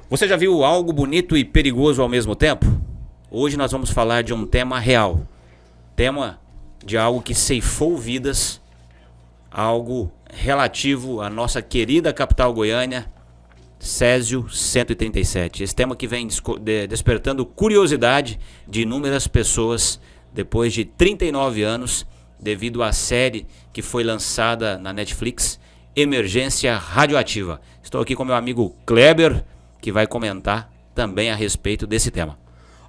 Você já viu algo bonito e perigoso ao mesmo tempo? Hoje nós vamos falar de um tema real. Tema de algo que ceifou vidas, algo relativo à nossa querida capital Goiânia, Césio 137. Esse tema que vem despertando curiosidade de inúmeras pessoas depois de 39 anos, devido à série que foi lançada na Netflix, Emergência Radioativa. Estou aqui com meu amigo Kleber, que vai comentar também a respeito desse tema.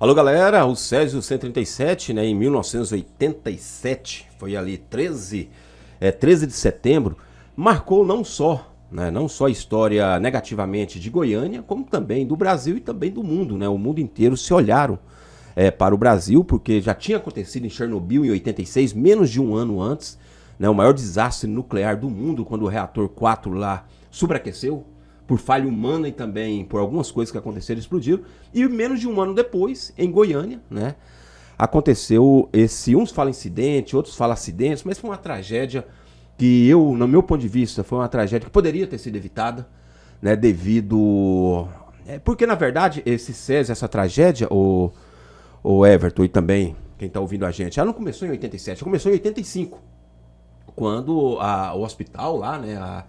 Alô galera, o Césio 137, em 1987, foi ali 13 de setembro, marcou não só a história negativamente de Goiânia, como também do Brasil e também do mundo. O mundo inteiro se olharam para o Brasil, porque já tinha acontecido em Chernobyl em 86, menos de um ano antes, o maior desastre nuclear do mundo, quando o reator 4 lá superaqueceu, por falha humana e também por algumas coisas que aconteceram e explodiram. E menos de um ano depois, em Goiânia, aconteceu uns falam incidente, outros falam acidente, mas foi uma tragédia que no meu ponto de vista, foi uma tragédia que poderia ter sido evitada, devido... Porque, na verdade, essa tragédia, o Everton e também quem está ouvindo a gente, ela não começou em 87, ela começou em 85, quando o hospital lá,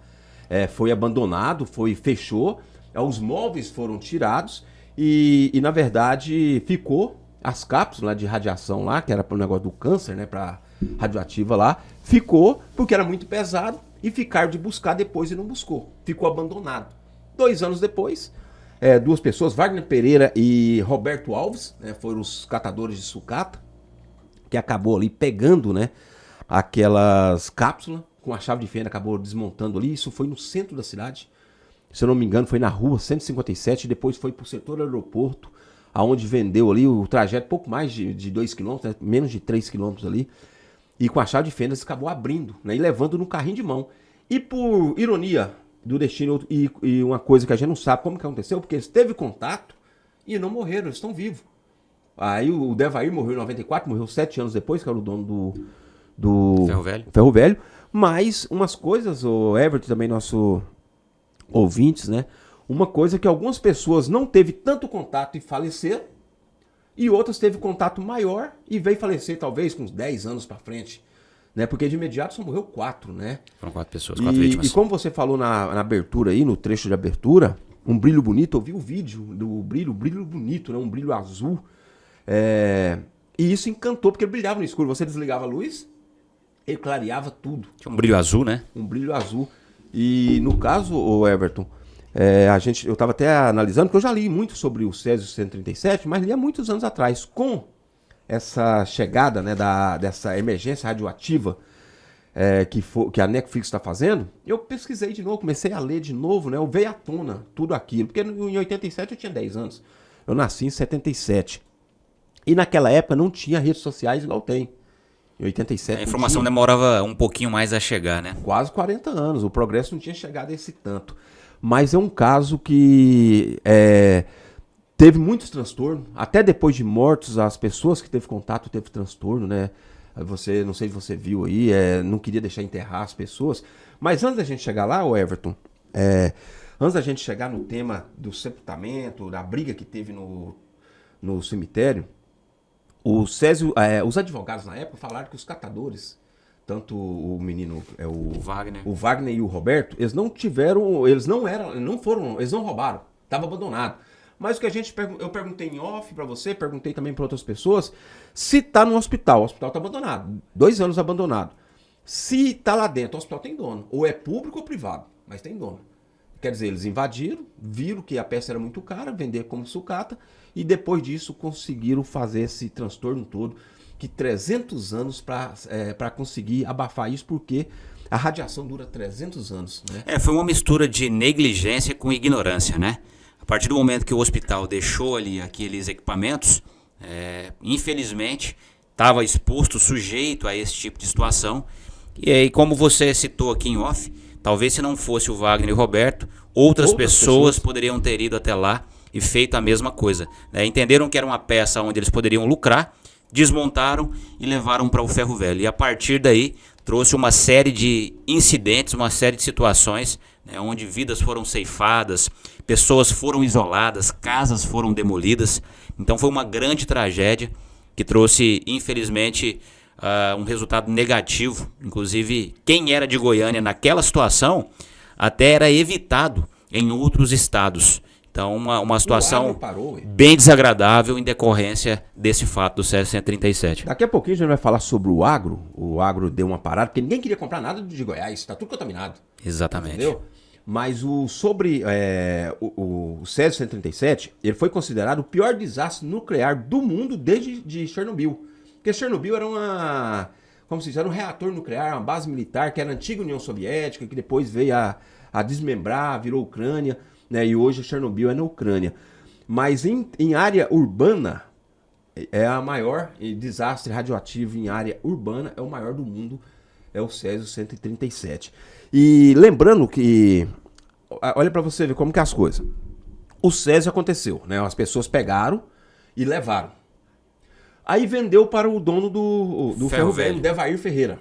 foi abandonado, fechou, os móveis foram tirados e na verdade ficou as cápsulas de radiação lá, que era para o negócio do câncer, para radioativa lá, ficou porque era muito pesado e ficaram de buscar depois e não buscou, ficou abandonado. 2 anos depois, duas pessoas, Wagner Pereira e Roberto Alves, foram os catadores de sucata, que acabou ali pegando, aquelas cápsulas, com a chave de fenda, acabou desmontando ali. Isso foi no centro da cidade, se eu não me engano foi na rua 157, depois foi pro setor do aeroporto, aonde vendeu ali o trajeto pouco mais de 2 km, menos de 3 km ali, e com a chave de fendas acabou abrindo, e levando no carrinho de mão. E por ironia do destino, e uma coisa que a gente não sabe como que aconteceu, porque eles teve contato e não morreram, eles estão vivos. Aí o Devair morreu em 94, morreu 7 anos depois, que era o dono do Ferro Velho. Mas umas coisas, o Everton também, nosso ouvintes, uma coisa que algumas pessoas não teve tanto contato e faleceram, e outras teve contato maior e veio falecer talvez com uns 10 anos pra frente, porque de imediato só morreu 4, Foram 4 pessoas, 4 vítimas. E como você falou na abertura aí, no trecho de abertura, um brilho bonito, eu vi o vídeo do brilho bonito, um brilho azul, e isso encantou, porque ele brilhava no escuro, você desligava a luz, ele clareava tudo. Tinha um brilho azul, Um brilho azul. E no caso, o Everton, eu estava até analisando, porque eu já li muito sobre o Césio 137, mas li há muitos anos atrás. Com essa chegada dessa emergência radioativa que a Netflix está fazendo, eu pesquisei de novo, comecei a ler de novo, eu veio à tona tudo aquilo. Porque em 87 eu tinha 10 anos. Eu nasci em 77. E naquela época não tinha redes sociais igual tem. Em 87, a informação demorava um pouquinho mais a chegar, Quase 40 anos, o progresso não tinha chegado a esse tanto. Mas é um caso que teve muitos transtornos, até depois de mortos, as pessoas que teve contato teve transtorno, Não sei se você viu aí, não queria deixar enterrar as pessoas. Mas antes da gente chegar lá, Everton, antes da gente chegar no tema do sepultamento, da briga que teve no cemitério, o Césio, os advogados na época falaram que os catadores, tanto o menino, o Wagner e o Roberto, eles não roubaram, estava abandonado. Mas o que eu perguntei em off para você, perguntei também para outras pessoas, se tá no hospital, o hospital tá abandonado, 2 anos abandonado. Se tá lá dentro, o hospital tem dono, ou é público ou privado, mas tem dono. Quer dizer, eles invadiram, viram que a peça era muito cara, vender como sucata, e depois disso conseguiram fazer esse transtorno todo, que 300 anos para conseguir abafar isso, porque a radiação dura 300 anos. Foi uma mistura de negligência com ignorância, A partir do momento que o hospital deixou ali aqueles equipamentos, infelizmente, estava exposto, sujeito a esse tipo de situação. E aí, como você citou aqui em off, talvez se não fosse o Wagner e o Roberto, outras pessoas poderiam ter ido até lá e feito a mesma coisa. Entenderam que era uma peça onde eles poderiam lucrar, desmontaram e levaram para o Ferro Velho. E a partir daí trouxe uma série de incidentes, uma série de situações, né, onde vidas foram ceifadas, pessoas foram isoladas, casas foram demolidas. Então foi uma grande tragédia que trouxe, infelizmente, um resultado negativo. Inclusive, quem era de Goiânia naquela situação até era evitado em outros estados. Então, uma situação bem desagradável em decorrência desse fato do Césio 137. Daqui a pouquinho a gente vai falar sobre o agro. O agro deu uma parada, porque ninguém queria comprar nada de Goiás, está tudo contaminado. Exatamente. Entendeu? Mas o Césio 137, ele foi considerado o pior desastre nuclear do mundo desde de Chernobyl. Porque Chernobyl era era um reator nuclear, uma base militar, que era a antiga União Soviética, que depois veio a desmembrar, virou Ucrânia, né? E hoje Chernobyl é na Ucrânia. Mas em área urbana, é a maior desastre radioativo em área urbana, é o maior do mundo, é o Césio 137. E lembrando que, olha para você ver como que é as coisas. O Césio aconteceu, né? As pessoas pegaram e levaram. Aí vendeu para o dono do Ferro Velho, Devair Ferreira,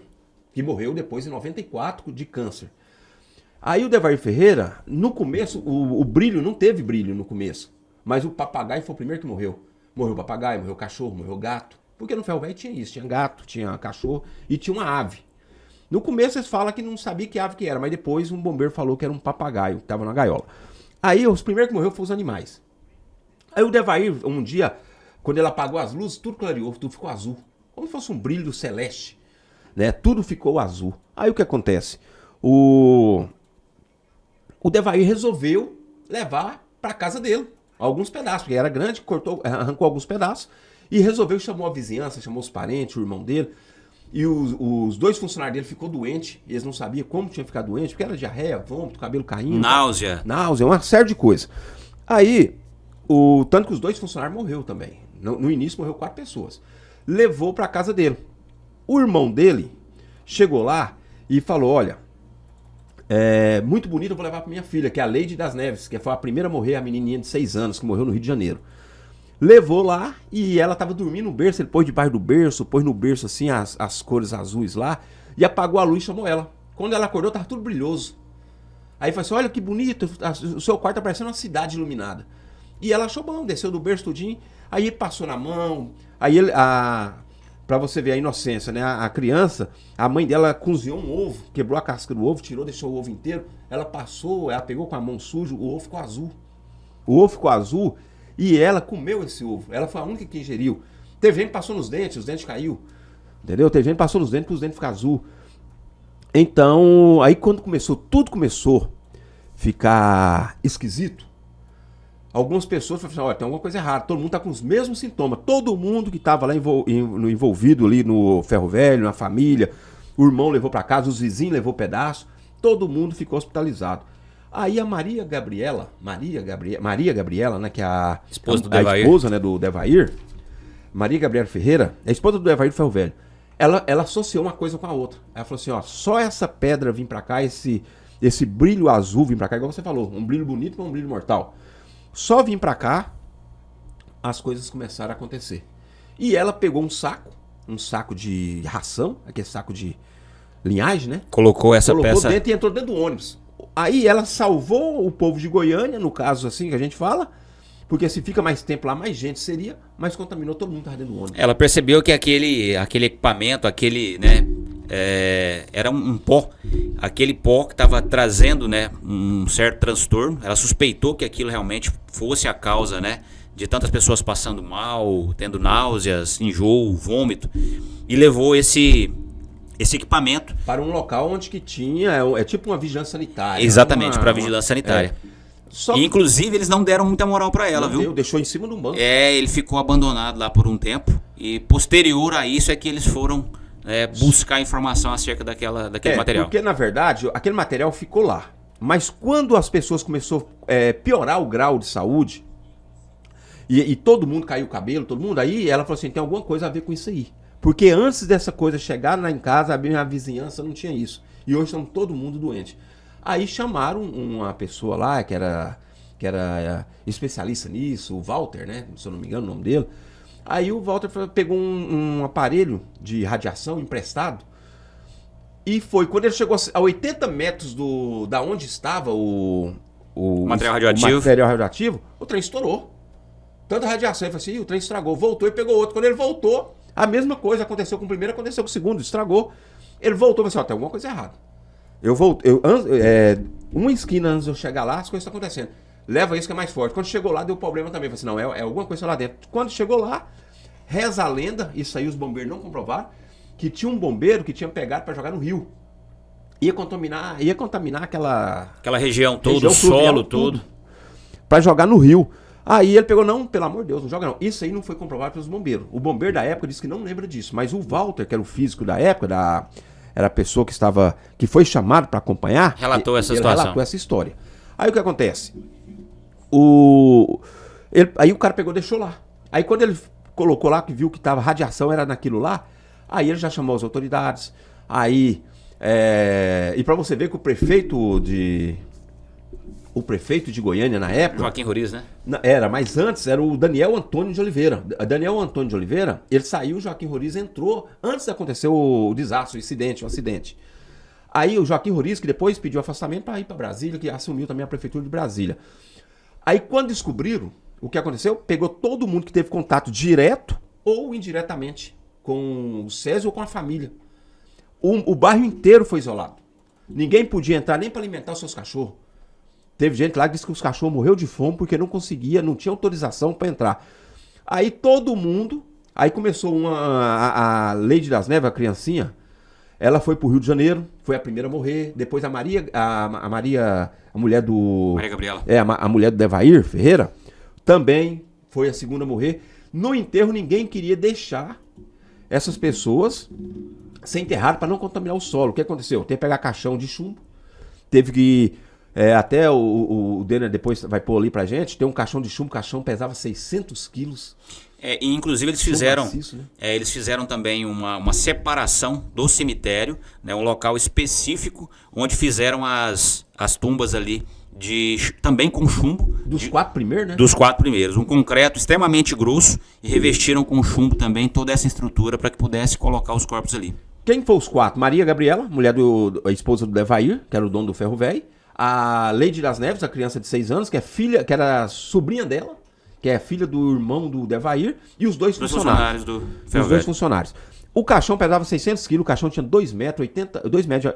que morreu depois em 94 de câncer. Aí o Devair Ferreira, no começo, o brilho, não teve brilho no começo, mas o papagaio foi o primeiro que morreu. Morreu o papagaio, morreu o cachorro, morreu o gato. Porque no Ferro Velho tinha isso, tinha gato, tinha cachorro e tinha uma ave. No começo eles falam que não sabia que ave que era, mas depois um bombeiro falou que era um papagaio, que estava na gaiola. Aí os primeiros que morreram foram os animais. Aí o Devair, um dia, quando ele apagou as luzes, tudo clareou, tudo ficou azul. Como se fosse um brilho celeste, né? Tudo ficou azul. Aí o que acontece? O Devair resolveu levar para casa dele alguns pedaços, porque era grande, arrancou alguns pedaços e chamou a vizinhança, chamou os parentes, o irmão dele. E os dois funcionários dele ficou doente, eles não sabiam como tinha ficado doente, porque era diarreia, vômito, cabelo caindo. Náusea, uma série de coisas. Aí, tanto que os dois funcionários morreu também. No início morreu 4 pessoas. Levou para casa dele. O irmão dele chegou lá e falou, olha, é muito bonito, eu vou levar para minha filha, que é a Leide das Neves, que foi a primeira a morrer, a menininha de 6 anos, que morreu no Rio de Janeiro. Levou lá e ela tava dormindo no berço, ele pôs debaixo do berço, pôs no berço assim as cores azuis lá e apagou a luz e chamou ela. Quando ela acordou tava tudo brilhoso. Aí falou assim, olha que bonito, o seu quarto tá parecendo uma cidade iluminada. E ela achou bom, desceu do berço tudinho, aí ele passou na mão, aí pra você ver a inocência, né, a criança, a mãe dela cozinhou um ovo, quebrou a casca do ovo, tirou, deixou o ovo inteiro, ela pegou com a mão suja, o ovo ficou azul. O ovo ficou azul. E ela comeu esse ovo. Ela foi a única que ingeriu. Teve gente que passou nos dentes, os dentes caiu. Entendeu? Teve gente que passou nos dentes para os dentes ficar azul. Então, aí quando tudo começou a ficar esquisito, algumas pessoas falaram assim, olha, tem alguma coisa errada. Todo mundo tá com os mesmos sintomas. Todo mundo que estava lá envolvido ali no Ferro Velho, na família, o irmão levou para casa, os vizinhos levou pedaço. Todo mundo ficou hospitalizado. Aí a Maria Gabriela, né, que é a esposa do Devair. Esposa, né, do Devair, Maria Gabriela Ferreira, a esposa do Devair do Ferro Velho, ela associou uma coisa com a outra. Ela falou assim, ó, só essa pedra vir pra cá, esse brilho azul vir pra cá, igual você falou, um brilho bonito com um brilho mortal. Só vir pra cá, as coisas começaram a acontecer. E ela pegou um saco de ração, aquele saco de linhagem, né? Colocou peça dentro e entrou dentro do ônibus. Aí ela salvou o povo de Goiânia, no caso assim que a gente fala, porque se fica mais tempo lá, mais gente seria, mas contaminou todo mundo que estava dentro do ônibus. Ela percebeu que aquele equipamento, né, era um pó, aquele pó que estava trazendo, né, um certo transtorno. Ela suspeitou que aquilo realmente fosse a causa, né, de tantas pessoas passando mal, tendo náuseas, enjoo, vômito, e levou esse equipamento para um local onde que tinha, é tipo uma vigilância sanitária. Exatamente, para vigilância sanitária. Inclusive, eles não deram muita moral para ela, viu? Deixou em cima de um banco. Ele ficou abandonado lá por um tempo. E posterior a isso é que eles foram buscar informação acerca daquele material. Porque, na verdade, aquele material ficou lá. Mas quando as pessoas começaram a piorar o grau de saúde, e todo mundo caiu o cabelo, aí ela falou assim, tem alguma coisa a ver com isso aí. Porque antes dessa coisa chegar lá em casa, a minha vizinhança não tinha isso. E hoje estamos todo mundo doente. Aí chamaram uma pessoa lá, que era especialista nisso, o Walter, né? Se eu não me engano o nome dele. Aí o Walter pegou um aparelho de radiação emprestado E foi quando ele chegou a 80 metros da onde estava o material radioativo, o trem estourou. Tanta radiação, ele falou assim, o trem estragou, voltou e pegou outro. Quando ele voltou, a mesma coisa aconteceu com o primeiro, aconteceu com o segundo, estragou. Ele voltou e falou assim, tem alguma coisa errada. Eu voltei, uma esquina antes de eu chegar lá, as coisas estão acontecendo. Leva isso que é mais forte. Quando chegou lá, deu problema também. Eu falei assim, não, é alguma coisa lá dentro. Quando chegou lá, reza a lenda, isso aí os bombeiros não comprovaram, que tinha um bombeiro que tinha pegado para jogar no rio. Ia contaminar aquela região toda, o solo todo. Para jogar no rio. Aí ele pegou, não, pelo amor de Deus, não joga não. Isso aí não foi comprovado pelos bombeiros. O bombeiro da época disse que não lembra disso. Mas o Walter, que era o físico da época, era a pessoa que foi chamado para acompanhar. Relatou essa situação. Relatou essa história. Aí o que acontece? Aí o cara pegou e deixou lá. Aí quando ele colocou lá, que viu que tava radiação, era naquilo lá, aí ele já chamou as autoridades. Aí, e para você ver que o prefeito de Goiânia na época... Joaquim Roriz, né? Mas antes era o Daniel Antônio de Oliveira. Daniel Antônio de Oliveira, ele saiu, o Joaquim Roriz entrou antes de acontecer o desastre, o acidente. Aí o Joaquim Roriz, que depois pediu afastamento para ir para Brasília, que assumiu também a prefeitura de Brasília. Aí quando descobriram, o que aconteceu? Pegou todo mundo que teve contato direto ou indiretamente com o Césio ou com a família. O bairro inteiro foi isolado. Ninguém podia entrar nem para alimentar os seus cachorros. Teve gente lá que disse que os cachorros morreram de fome porque não tinha autorização para entrar. Aí todo mundo, aí começou a Leide das Neves, a criancinha, ela foi pro Rio de Janeiro, foi a primeira a morrer. Depois a Maria, a mulher do... Maria Gabriela. A mulher do Devair Ferreira, também foi a segunda a morrer. No enterro ninguém queria deixar essas pessoas ser enterradas para não contaminar o solo. O que aconteceu? Teve que pegar caixão de chumbo, teve que... até o Denner depois vai pôr ali pra gente, tem um caixão de chumbo, o caixão pesava 600 quilos. E inclusive eles fizeram, maciço, né? Eles fizeram também uma separação do cemitério, né, um local específico onde fizeram as tumbas ali também com chumbo. Dos 4 primeiros, né? Dos 4 primeiros. Um concreto extremamente grosso e revestiram com chumbo também toda essa estrutura para que pudesse colocar os corpos ali. Quem foi os 4? Maria Gabriela, a esposa do Devair, que era o dono do Ferro Velho. A Leide das Neves, a criança de 6 anos, que era sobrinha dela, que é filha do irmão do Devair, e os dois funcionários do Ferro Os dois funcionários. O caixão pesava 600 quilos, o caixão tinha 2 metros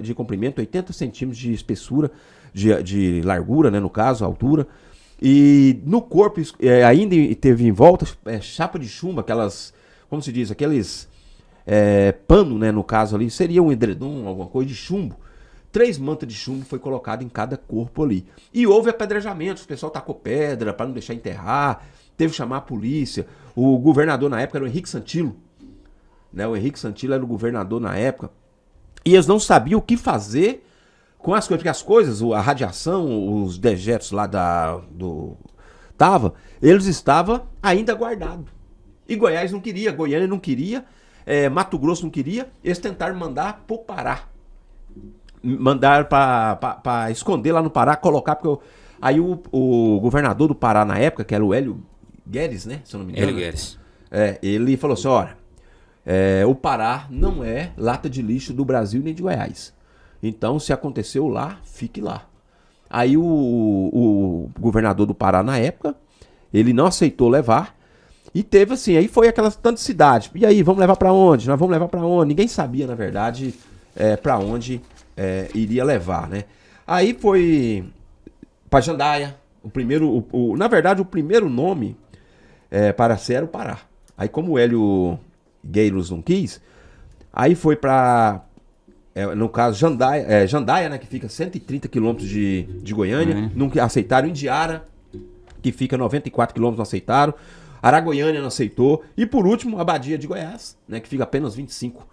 de comprimento, 80 centímetros de espessura, de largura, né, no caso, altura. E no corpo ainda teve em volta chapa de chumbo, aquelas, como se diz, aqueles pano, né, no caso ali, seria um edredom, alguma coisa de chumbo. 3 mantas de chumbo foi colocado em cada corpo ali. E houve apedrejamentos, o pessoal tacou pedra para não deixar enterrar, teve que chamar a polícia. O governador na época era o Henrique Santilo, né? O Henrique Santilo era o governador na época. E eles não sabiam o que fazer com as coisas, porque as coisas, a radiação, os dejetos lá eles estavam ainda guardados. E Goiás não queria, Goiânia não queria, Mato Grosso não queria, eles tentaram mandar pro Pará. Mandaram para esconder lá no Pará, colocar, porque aí o governador do Pará na época, que era o Hélio Guedes, né? Se eu não me engano. Hélio Guedes. Ele falou assim, olha, o Pará não é lata de lixo do Brasil nem de Goiás. Então, se aconteceu lá, fique lá. Aí o governador do Pará na época, ele não aceitou levar. E teve assim, aí foi aquelas tantas cidades. E aí, vamos levar para onde? Nós vamos levar para onde? Ninguém sabia, na verdade, para onde iria levar, né? Aí foi para Jandaia. Na verdade, o primeiro nome para ser era o Pará. Aí, como o Hélio Gueiros não quis, aí foi para, no caso, Jandaia, né? Que fica 130 quilômetros de Goiânia. Não aceitaram. Indiara, que fica 94 quilômetros, não aceitaram. Aragoiânia não aceitou. E por último, a Badia de Goiás, né? Que fica apenas 25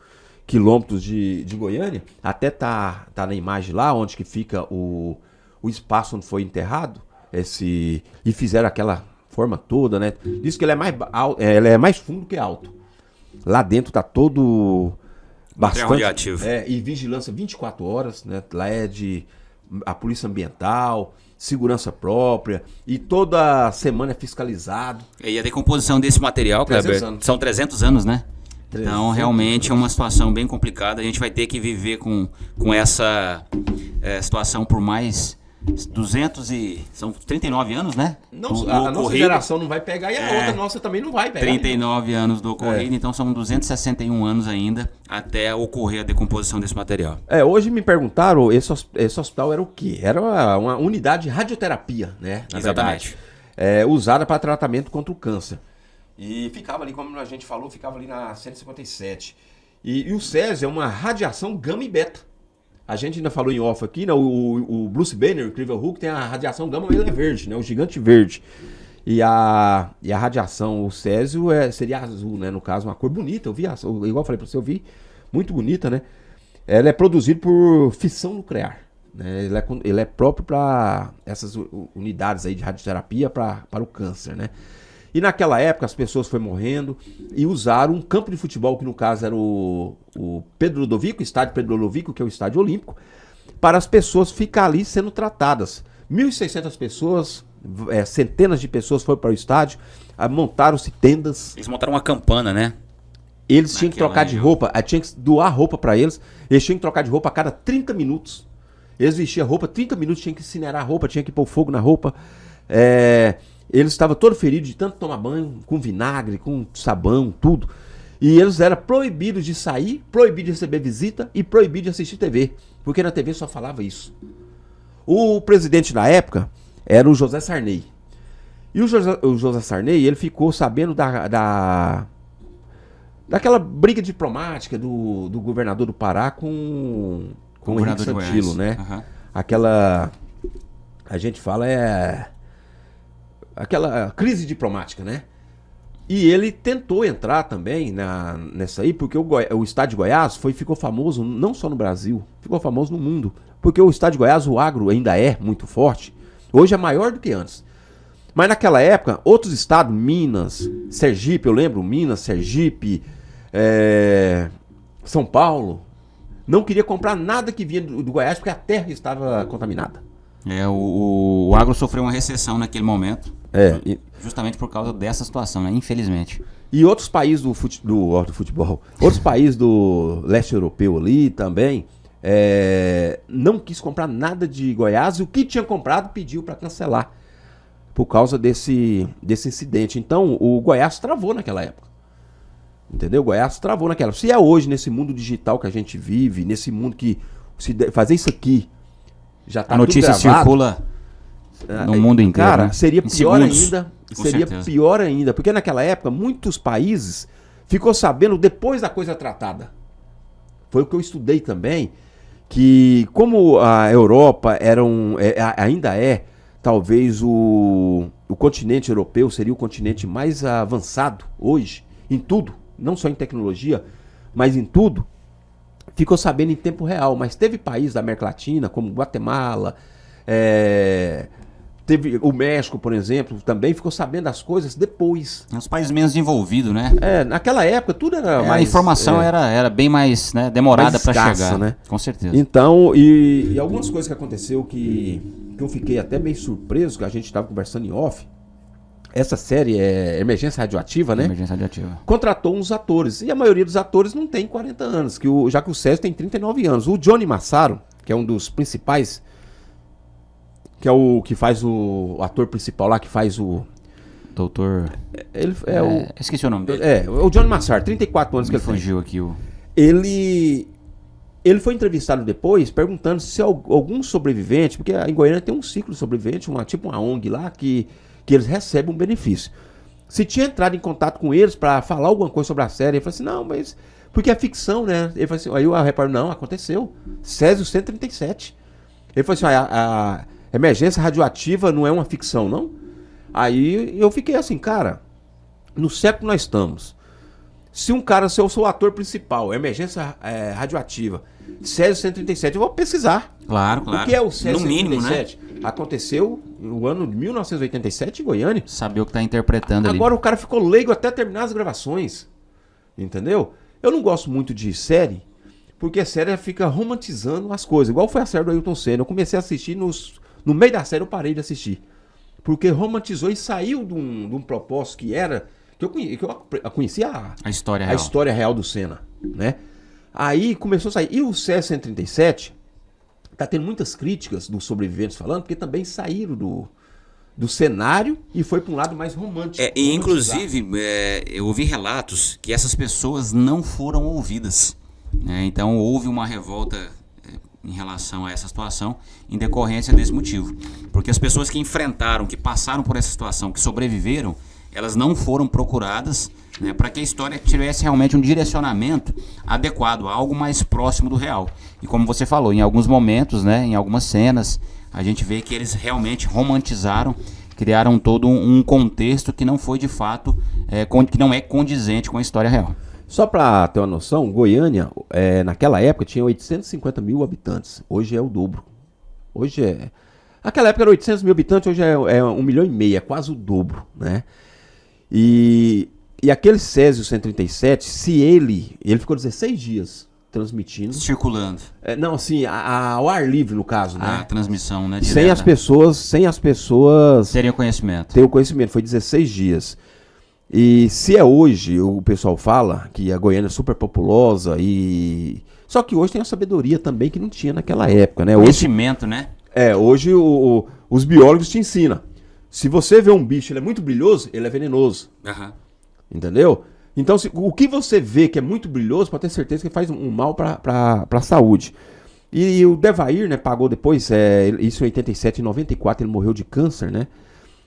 quilômetros de Goiânia. Até tá na imagem lá, onde que fica o espaço onde foi enterrado. E fizeram aquela forma toda, né? Diz que ele é mais fundo que alto. Lá dentro tá todo bastante radioativo. E vigilância 24 horas, né? Lá a polícia ambiental, segurança própria, e toda semana é fiscalizado. E a decomposição desse material, Kleber, são 300 anos, né? Então, realmente é uma situação bem complicada. A gente vai ter que viver com essa situação por mais são 39 anos, né? Não, a nossa geração não vai pegar e a outra nossa também não vai pegar. 39 anos do ocorrido, então são 261 anos ainda até ocorrer a decomposição desse material. Hoje me perguntaram, esse hospital era o quê? Era uma unidade de radioterapia, né? Exatamente. Usada para tratamento contra o câncer. E ficava ali, como a gente falou, ficava ali na 157. E o Césio é uma radiação gama e beta. A gente ainda falou em off aqui, né? O Bruce Banner, o Incrível Hulk, tem a radiação gama, ele é verde, né? O gigante verde. E a radiação, o Césio, seria azul, né? No caso, uma cor bonita. Eu vi, igual eu falei pra você, eu vi, muito bonita, né? Ela é produzida por fissão nuclear, né? Ele é próprio para essas unidades aí de radioterapia para o câncer, né? E naquela época as pessoas foram morrendo e usaram um campo de futebol, que no caso era o Pedro Ludovico, o estádio Pedro Ludovico, que é o estádio olímpico, para as pessoas ficar ali sendo tratadas. 1.600 pessoas, centenas de pessoas foram para o estádio, montaram-se tendas. Eles montaram uma campana, né? Eles tinham que trocar de roupa, tinha que doar roupa para eles, eles tinham que trocar de roupa a cada 30 minutos. Eles vestiam a roupa, 30 minutos tinha que incinerar a roupa, tinha que pôr fogo na roupa. Eles estavam todos feridos de tanto tomar banho, com vinagre, com sabão, tudo. E eles eram proibidos de sair, proibidos de receber visita e proibidos de assistir TV. Porque na TV só falava isso. O presidente na época era o José Sarney. E o José Sarney, ele ficou sabendo daquela briga diplomática do governador do Pará com o Henrique Santilo, né? Uhum. Aquela, a gente fala, aquela crise diplomática, né? E ele tentou entrar também nessa aí, porque o estado de Goiás ficou famoso não só no Brasil, ficou famoso no mundo. Porque o estado de Goiás, o agro ainda é muito forte. Hoje é maior do que antes. Mas naquela época, outros estados, Minas, Sergipe, eu lembro, Minas, Sergipe, São Paulo, não queria comprar nada que vinha do Goiás porque a terra estava contaminada. O agro sofreu uma recessão naquele momento. Justamente por causa dessa situação, né? Infelizmente. E outros países do futebol, outros países do leste europeu ali também, não quis comprar nada de Goiás, e o que tinha comprado pediu para cancelar por causa desse incidente. Então o Goiás travou naquela época. Entendeu? O Goiás travou naquela época. Se é hoje, nesse mundo digital que a gente vive, nesse mundo que fazer isso aqui já tá a notícia circula no mundo inteiro. Cara, né? seria pior ainda. Seria pior ainda, porque naquela época muitos países ficou sabendo depois da coisa tratada. Foi o que eu estudei também, que como a Europa ainda talvez o continente europeu seria o continente mais avançado hoje, em tudo, não só em tecnologia, mas em tudo, ficou sabendo em tempo real. Mas teve países da América Latina, como Guatemala, teve o México, por exemplo, também ficou sabendo das coisas depois. Os países menos desenvolvidos, né? Naquela época tudo era mais... A informação era bem mais, né, demorada para chegar. Né? Com certeza. Então, e algumas coisas que aconteceu que eu fiquei até meio surpreso, que a gente estava conversando em off. Essa série é Emergência Radioativa, né? Emergência Radioativa. Contratou uns atores. E a maioria dos atores não tem 40 anos, já que o Césio tem 39 anos. O Johnny Massaro, que é um dos principais... que é o que faz o ator principal lá, que faz o... Doutor... Ele esqueci o nome dele. O Johnny Massaro, 34 anos que ele fugiu aqui o... Ele foi entrevistado depois, perguntando se algum sobrevivente, porque em Goiânia tem um ciclo sobrevivente, tipo uma ONG lá, que eles recebem um benefício. Se tinha entrado em contato com eles para falar alguma coisa sobre a série, ele falou assim, não, mas... porque é ficção, né? Ele falou assim, aí o repórter, não, aconteceu. Césio 137. Ele falou assim, a Emergência Radioativa não é uma ficção, não? Aí eu fiquei assim, cara, no século nós estamos. Se eu sou o ator principal, Emergência Radioativa, Césio 137, eu vou pesquisar. Claro. O que é o Césio no mínimo, 137? Né? Aconteceu no ano de 1987 em Goiânia. Saber o que tá interpretando ali. Agora o cara ficou leigo até terminar as gravações. Entendeu? Eu não gosto muito de série, porque a série fica romantizando as coisas. Igual foi a série do Ayrton Senna. Eu comecei a assistir no meio da série eu parei de assistir. Porque romantizou e saiu de um propósito eu conhecia A história a real. história real do Senna, né? Aí começou a sair. E o Césio 137 tá tendo muitas críticas dos sobreviventes falando, porque também saíram do cenário e foi para um lado mais romântico. E inclusive, eu ouvi relatos que essas pessoas não foram ouvidas, né? Então houve uma revolta em relação a essa situação em decorrência desse motivo. Porque as pessoas que enfrentaram, que passaram por essa situação, que sobreviveram, elas não foram procuradas, né, para que a história tivesse realmente um direcionamento adequado, algo mais próximo do real. E como você falou, em alguns momentos, né, em algumas cenas, a gente vê que eles realmente romantizaram, criaram todo um contexto que não foi de fato, que não é condizente com a história real. Só para ter uma noção, Goiânia, naquela época, tinha 850 mil habitantes. Hoje é o dobro. Naquela época era 800 mil habitantes, hoje é 1,5 milhão, é quase o dobro, né? E aquele Césio 137, se ele ficou 16 dias transmitindo. Circulando. Não, assim, ao ar livre, no caso, né? A transmissão, né? Sem as pessoas terem o conhecimento. Ter o conhecimento, foi 16 dias. E se é hoje, o pessoal fala que a Goiânia é super populosa e... Só que hoje tem a sabedoria também que não tinha naquela época, né? Conhecimento, né? Hoje os biólogos te ensinam. Se você vê um bicho, ele é muito brilhoso, ele é venenoso. Uhum. Entendeu? Então, o que você vê que é muito brilhoso, pode ter certeza que faz um mal para a saúde. E o Devair, né, pagou depois, isso em 87, em 94, ele morreu de câncer, né?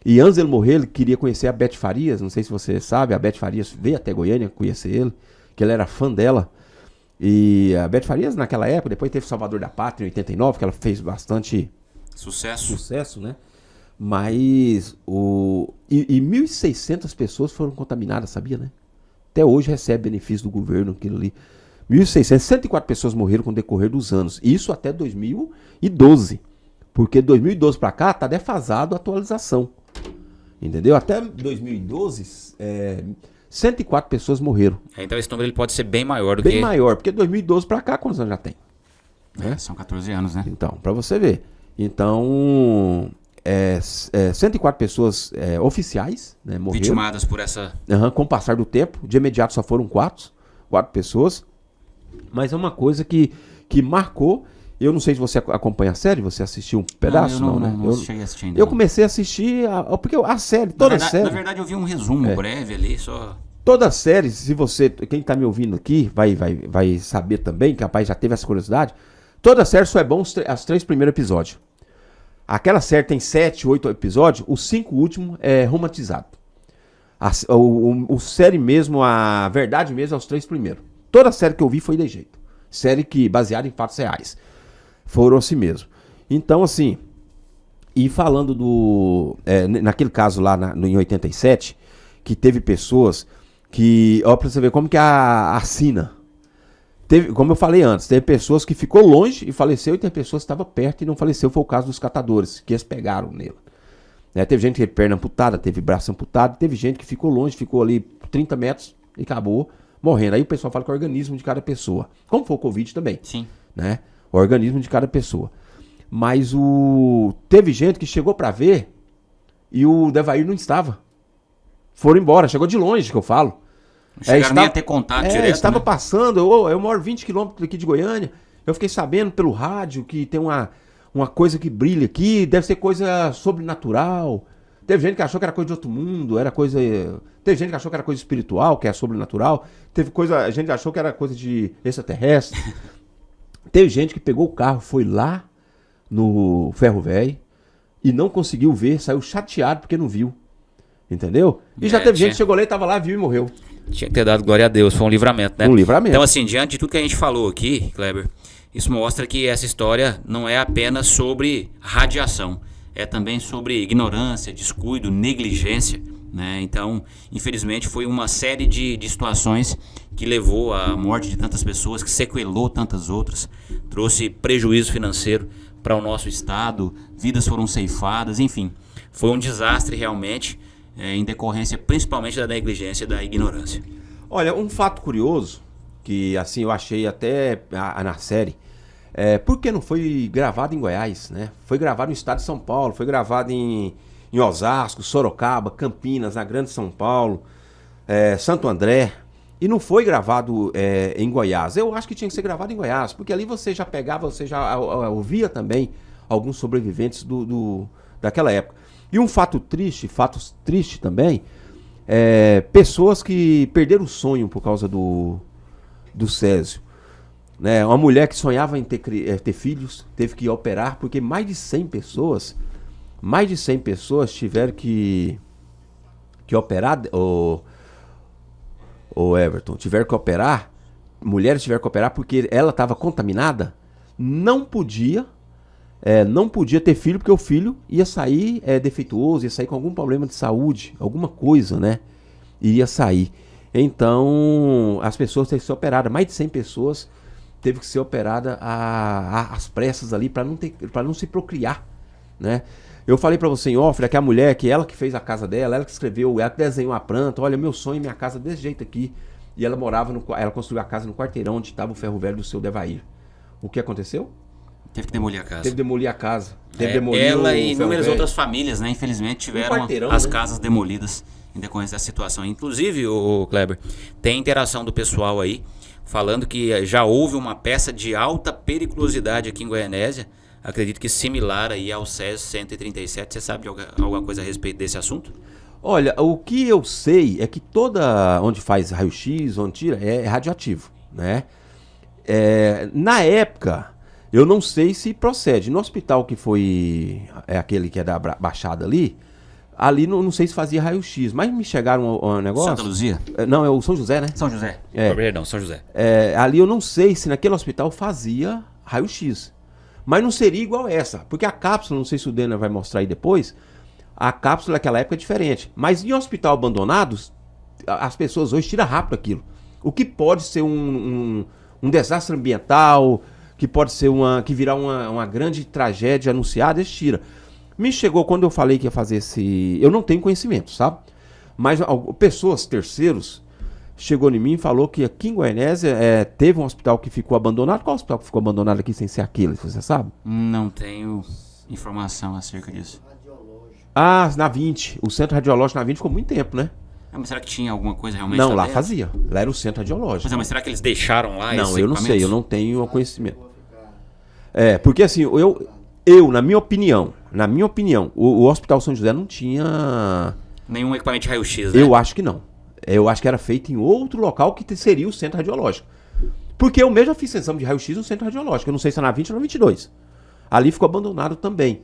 E antes ele morrer, ele queria conhecer a Beth Farias, não sei se você sabe, a Beth Farias veio até Goiânia conhecer ele, que ele era fã dela. E a Beth Farias, naquela época, depois teve Salvador da Pátria, em 89, que ela fez bastante sucesso, né? Mas 1.600 pessoas foram contaminadas, sabia, né? Até hoje recebe benefício do governo, aquilo ali. 1.600, 104 pessoas morreram com o decorrer dos anos. Isso até 2012. Porque de 2012 para cá tá defasado a atualização. Entendeu? Até 2012, 104 pessoas morreram. Então esse número ele pode ser bem maior do Bem maior, porque 2012 para cá, quantos anos já tem? São 14 anos, né? Então, para você ver. Então, 104 pessoas oficiais, né, morreram. Vitimadas por essa... Com o passar do tempo. De imediato só foram 4 pessoas. Mas é uma coisa que marcou. Eu não sei se você acompanha a série, você assistiu um pedaço? Não, né? Não cheguei a assistir ainda. Eu comecei a assistir, porque a série, toda a série... Na verdade eu vi um resumo breve ali, só... Toda a série, se você, quem tá me ouvindo aqui, vai saber também, que rapaz já teve essa curiosidade, toda a série só é bom os 3 primeiros episódios. Aquela série tem 7, 8 episódios, os 5 últimos é romantizado. O série mesmo, a verdade mesmo, é os 3 primeiros. Toda a série que eu vi foi de jeito. Série que baseada em fatos reais. Foram assim mesmo. Então, assim, e falando naquele caso lá em 87, que teve pessoas que, ó, pra você ver como que a Sina, como eu falei antes, teve pessoas que ficou longe e faleceu, e teve pessoas que estavam perto e não faleceu. Foi o caso dos catadores, que eles pegaram nele. Teve gente que teve perna amputada, teve braço amputado, teve gente que ficou longe, ficou ali 30 metros e acabou morrendo. Aí o pessoal fala que é o organismo de cada pessoa. Como foi o Covid também. Sim. Né? O organismo de cada pessoa. Mas teve gente que chegou pra ver e o Devair não estava. Foram embora, chegou de longe, que eu falo. Chegaram nem a ter contato direto, estava né? passando, eu moro 20 quilômetros aqui de Goiânia, eu fiquei sabendo pelo rádio que tem uma coisa que brilha aqui, deve ser coisa sobrenatural. Teve gente que achou que era coisa de outro mundo, teve gente que achou que era coisa espiritual, que é sobrenatural. A gente achou que era coisa de extraterrestre. Teve gente que pegou o carro, foi lá no Ferro Velho e não conseguiu ver, saiu chateado porque não viu. Entendeu? E já teve gente que chegou lá e tava lá, viu e morreu. Tinha que ter dado glória a Deus, foi um livramento, né? Um livramento. Então, assim, diante de tudo que a gente falou aqui, Kleber, isso mostra que essa história não é apenas sobre radiação, é também sobre ignorância, descuido, negligência, né? Então, infelizmente, foi uma série de situações que levou à morte de tantas pessoas, que sequelou tantas outras, trouxe prejuízo financeiro para o nosso estado, vidas foram ceifadas, enfim, foi um desastre realmente, em decorrência principalmente da negligência e da ignorância. Olha, um fato curioso, que assim eu achei até na série, por que não foi gravado em Goiás, né? Foi gravado no estado de São Paulo, foi gravado em Osasco, Sorocaba, Campinas, na Grande São Paulo. Santo André, e não foi gravado em Goiás. Eu acho que tinha que ser gravado em Goiás, porque ali você já pegava, você já ouvia também alguns sobreviventes daquela época. E um fato triste também, pessoas que perderam o sonho por causa do Césio. Né? Uma mulher que sonhava em ter filhos, teve que operar, porque mais de 100 pessoas tiveram que operar, o Everton, tiveram que operar, mulheres tiveram que operar porque ela estava contaminada, não podia ter filho, porque o filho ia sair defeituoso, ia sair com algum problema de saúde, alguma coisa, né? Iria sair. Então, as pessoas teve que ser operadas, mais de 100 pessoas teve que ser operada às pressas ali para não se procriar, né? Eu falei para você em off, que a mulher, ela que fez a casa dela, ela que escreveu, ela que desenhou a planta, olha, meu sonho, minha casa desse jeito aqui. E ela ela construiu a casa no quarteirão onde estava o ferro velho do seu Devair. O que aconteceu? Teve que demolir a casa. Teve que demolir a casa. Ela e inúmeras outras famílias, né, infelizmente, tiveram as casas demolidas em decorrência da situação. Inclusive, o Kleber, tem interação do pessoal aí, falando que já houve uma peça de alta periculosidade aqui em Goianésia, acredito que similar aí ao Césio 137. Você sabe alguma coisa a respeito desse assunto? Olha, o que eu sei é que onde faz raio-x, onde tira, é radioativo, né? Na época, eu não sei se procede. No hospital que foi, aquele que é da Baixada ali não sei se fazia raio-x, mas me chegaram um negócio... Santa Luzia? Não, é o São José, né? São José. Perdão, São José. Ali eu não sei se naquele hospital fazia raio-x. Mas não seria igual essa, porque a cápsula, não sei se o Dena vai mostrar aí depois, a cápsula naquela época é diferente. Mas em hospital abandonados, as pessoas hoje tiram rápido aquilo. O que pode ser um desastre ambiental, que pode ser que virar uma grande tragédia anunciada, eles tiram. Me chegou quando eu falei que ia fazer esse... Eu não tenho conhecimento, sabe? Mas pessoas, terceiros, chegou em mim e falou que aqui em Goianésia teve um hospital que ficou abandonado. Qual hospital que ficou abandonado aqui sem ser aquele, você sabe? Não tenho informação acerca disso. Na 20. O centro radiológico na 20 ficou muito tempo, né? Mas será que tinha alguma coisa realmente Não, lá fazia. Lá era o centro radiológico. Mas será que eles deixaram lá Não, eu não sei, eu não tenho conhecimento. Porque assim, na minha opinião, o Hospital São José não tinha... nenhum equipamento de raio-x, né? Eu acho que não. Eu acho que era feito em outro local que seria o centro radiológico. Porque eu mesmo já fiz exame de raio-x no centro radiológico. Eu não sei se é na 20 ou na 22. Ali ficou abandonado também,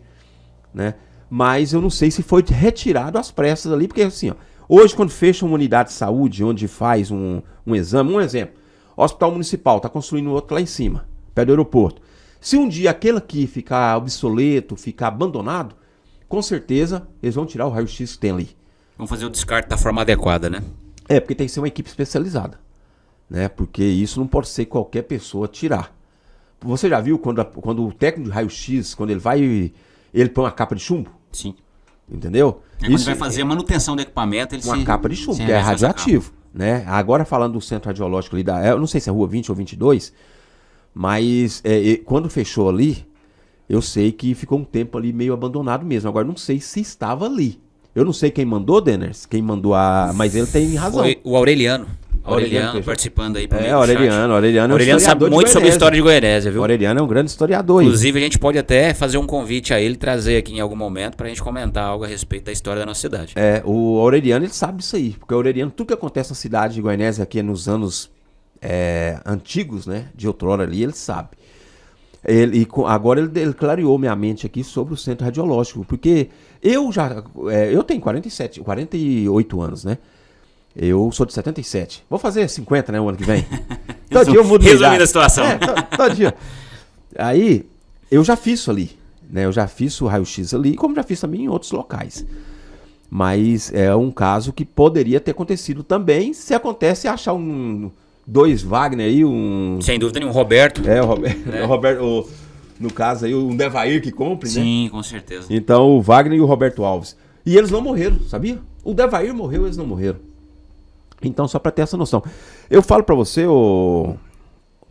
né? Mas eu não sei se foi retirado às pressas ali, porque assim, hoje quando fecha uma unidade de saúde, onde faz um exame, um exemplo, o Hospital Municipal está construindo outro lá em cima, perto do aeroporto. Se um dia aquele aqui ficar obsoleto, ficar abandonado, com certeza eles vão tirar o raio-x que tem ali. Vão fazer o descarte da forma adequada, né? Porque tem que ser uma equipe especializada, né? Porque isso não pode ser qualquer pessoa tirar. Você já viu quando o técnico de raio-x, quando ele põe uma capa de chumbo? Sim. Entendeu? Quando ele vai fazer a manutenção do equipamento, ele uma capa de chumbo, que é radioativo, né? Agora falando do centro radiológico ali eu não sei se é rua 20 ou 22, mas quando fechou ali, eu sei que ficou um tempo ali meio abandonado mesmo. Agora não sei se estava ali. Eu não sei quem mandou, Deners, mas ele tem razão. Foi o Aureliano. Aureliano participando aí por meio do chat. Aureliano sabe muito sobre a história de Goianésia, viu? Aureliano é um grande historiador. Inclusive, a gente pode até fazer um convite a ele, trazer aqui em algum momento pra gente comentar algo a respeito da história da nossa cidade. O Aureliano, ele sabe isso aí. Porque o Aureliano, tudo que acontece na cidade de Goianésia aqui nos anos antigos, né, de outrora ali, ele sabe. Agora ele clareou minha mente aqui sobre o centro radiológico, porque eu tenho 48 anos, né? Eu sou de 77. Vou fazer 50, né, o ano que vem. Todo dia eu mudo de idade. Resumindo a situação. Todo dia. Aí, eu já fiz isso ali, né? Eu já fiz o raio-x ali, como já fiz também em outros locais. Mas é um caso que poderia ter acontecido também, se acontece achar dois Wagner aí, sem dúvida nenhuma, Roberto. O Roberto, no caso aí, um Devair que compre, né? Sim, com certeza. Então, o Wagner e o Roberto Alves. E eles não morreram, sabia? O Devair morreu, eles não morreram. Então, só para ter essa noção. Eu falo para você,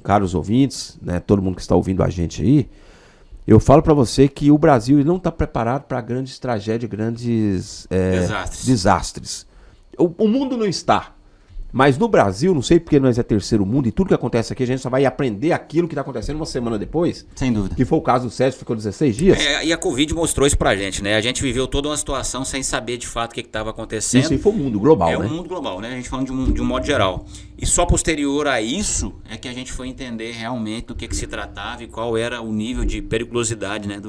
caros ouvintes, né, todo mundo que está ouvindo a gente aí, eu falo para você que o Brasil não está preparado para grandes tragédias, grandes desastres. O mundo não está. Mas no Brasil, não sei porque nós é terceiro mundo e tudo que acontece aqui, a gente só vai aprender aquilo que está acontecendo uma semana depois. Sem dúvida. Que foi o caso do Sérgio, ficou 16 dias. E a Covid mostrou isso pra gente, né? A gente viveu toda uma situação sem saber de fato o que estava acontecendo. Isso aí foi o mundo global, né? É um mundo global, né? A gente falando de um modo geral. E só posterior a isso é que a gente foi entender realmente do que se tratava e qual era o nível de periculosidade, né,